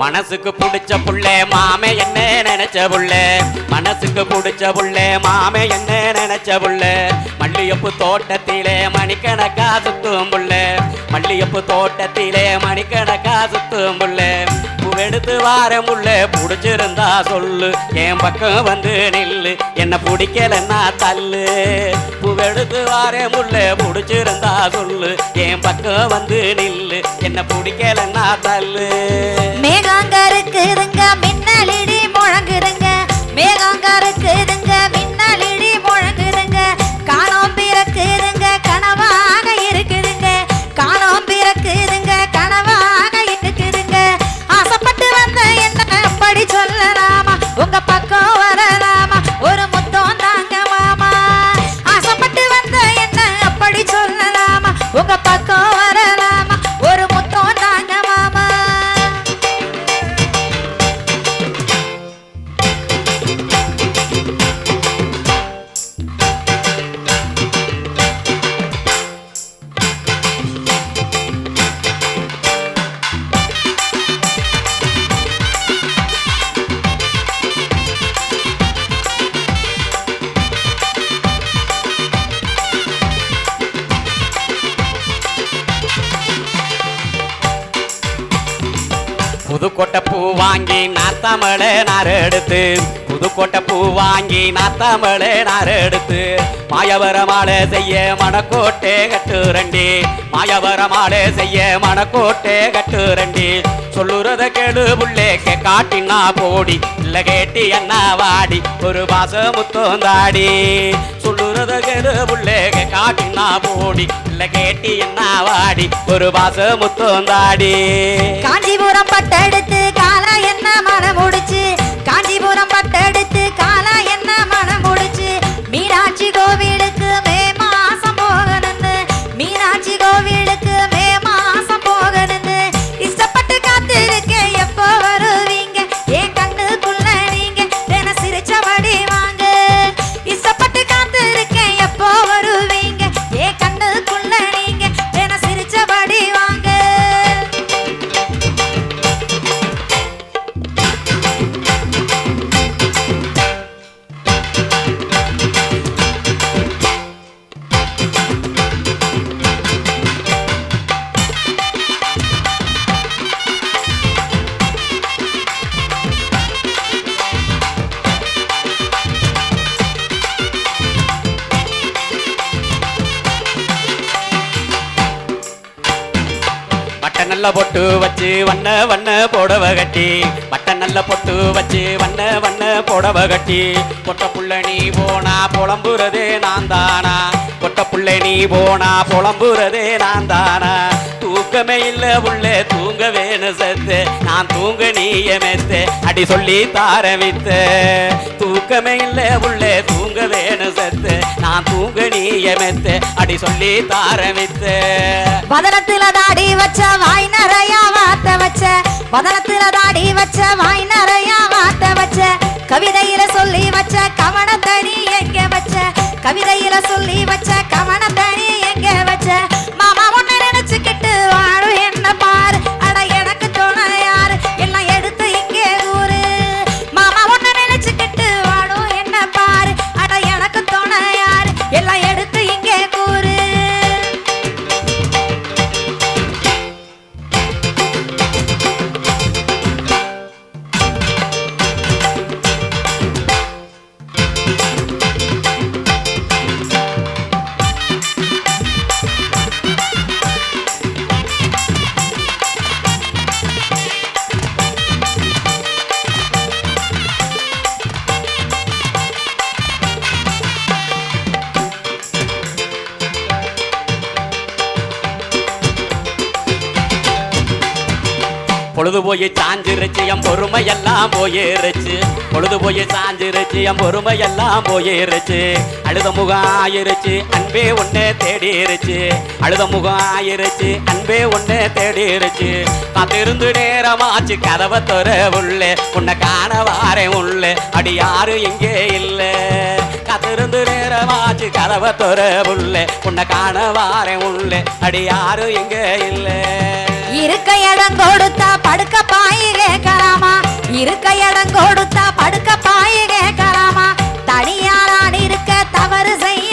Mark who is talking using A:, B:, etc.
A: மனசுக்கு பிடிச்ச புள்ளே மாமே என்ன நினைச்ச புள்ளே மனசுக்கு பிடிச்ச புள்ளே மாமே என்ன நினைச்ச புள்ளே மல்லியப்பு தோட்டத்திலே மணிக்கணக்கா சுத்தும் புள்ளே மல்லியப்பு தோட்டத்திலே மணிக்கணக்கா சுத்தும் புள்ளே பூவெடுத்து வார முள்ளே பிடிச்சிருந்தா சொல்லு என் பக்கம் வந்து நில்லு என்ன பிடிக்கலன்னா தள்ளு பூவெடுத்து வார முள்ளே பிடிச்சிருந்தா சொல்லு என் பக்கம் வந்து நில்லு என்ன பிடிக்கலன்னா தள்ளு
B: மேகாங்க இருக்குதுங்க மின்னலிடி முழங்குதுங்க மேகாங்க இருக்குதுங்க மின்னலிடி முழங்குதுங்க காணோம் பிறக்குதுங்க கனவாக இருக்குதுங்க காணோம் பிறக்குதுங்க கனவாக இருக்குதுங்க ஆசைப்பட்டு வந்த என்ன அப்படி சொல்லலாமா உங்க பக்கம் வரலாமா ஒரு முத்தம் தாங்க மாமா ஆசைப்பட்டு வந்த என்ன அப்படி சொல்லலாமா உங்க பக்கம் வரலாமா ஒரு முத்தம் தாங்க மாமா
A: புதுக்கோட்டை பூ வாங்கி நாத்தாமலை நார் எடுத்து புதுக்கோட்டை பூ வாங்கி நாத்தாமலை நார் எடுத்து மாயவர மாலை செய்ய மணக்கோட்டை கட்டுரண்டி மாயவர மாலை செய்ய மணக்கோட்டை கட்டுரண்டி சொல்லுறத கேடு புள்ளே காட்டினா போடி இல்ல கேட்டி என்ன வாடி ஒரு பாச முத்தோந்தாடி சொல்லுறத கேடு புள்ளே காட்டினா போடி இல்ல கேட்டி என்ன வாடி ஒரு பாச முத்தோந்தாடி
B: காஞ்சிபுரம் பட்டெடுத்து காலா என்ன மனம் முடிச்சு காஞ்சிபுரம் பட்டெடுத்து காலா என்ன மனம் முடிச்சு மீனாட்சி கோவிலுக்கு மே மாசம் போகணுன்னு மீனாட்சி கோவிலுக்கு மே மாசம் போகணுன்னு இஷ்டப்பட்டு காத்திருக்கேன் எப்போ வருவீங்க என் கண்ணுக்குள்ள நீங்க தின சிரிச்சபடி வாங்க இஷ்டப்பட்டு காத்திருக்கேன் எப்போ வருவீங்க என் கண்ணுக்குள்ள நீங்க தின சிரிச்சபடி வாங்க
A: வட்ட நல்ல பொட்டு வச்சு வண்ண வண்ண புடவ கட்டி வட்ட நல்ல பொட்டு வச்சு வண்ண வண்ண புடவ கட்டி பொட்ட புள்ள நீ போனா புலம்புறதே நான் தானா பொட்ட புள்ள நீ போனா புலம்புறதே நான் தானா தூக்கமே இல்ல உள்ளே தூங்க வேணு செத்து நான் தூங்க நீயமெத்து அடி சொல்லி தாரவித்த தூக்கமே இல்ல உள்ளே தூங்க வேணு செத்து நான் தூங்க நீயமெத்து அடி சொல்லி தாரவித்த
B: பதனத்துல தாடி வச்ச வாய் நிறைய வார்த்தை வச்ச பதனத்துல தாடி வச்ச வாய் நிறைய வார்த்தை வச்ச கவிதையில சொல்லி வச்ச கவனத்தனி எங்க வச்ச கவிதையில சொல்லி வச்ச கவனத்தனி எங்க வச்ச மாமா உன்னை நினைச்சுக்கிட்டு வாழு என்ன பாரு அட எனக்கு தோண யாரு எல்லாம் எடுத்து இங்கே ஊரு மாமா உன்னை நினைச்சுக்கிட்டு வாழு என்ன பாரு அட எனக்கு தோண யாரு எல்லாம் எடுத்து இங்கே கூறு
A: பொழுது போய் சாஞ்சிருச்சு என் பொறுமையெல்லாம் போயிருச்சு பொழுது போய் சாஞ்சிருச்சு என் பொறுமையெல்லாம் போயிருச்சு அழுத முகம் ஆயிருச்சு அன்பே ஒன்னே தேடிருச்சு அழுத முகம் ஆயிருச்சு அன்பே ஒன்னே தேடிருச்சு காத்திருந்து நேரமாச்சு கதவை தொற உள்ளே உன்னை காண வாரேன் உள்ளே அடி யாரு இங்கே இல்லை காத்திருந்து நேரமாச்சு கதவை தொற உள்ளே உன்னை காண வாரேன் உள்ளே அடி யாரு இங்கே இல்லை
B: இருக்க இடம் கொடுத்தா படுக்க பாய் கேட்கலாமா இருக்க இடம் கொடுத்தா படுக்க பாய் கேட்கலாமா தனியாரான் இருக்க தவறு செய்ய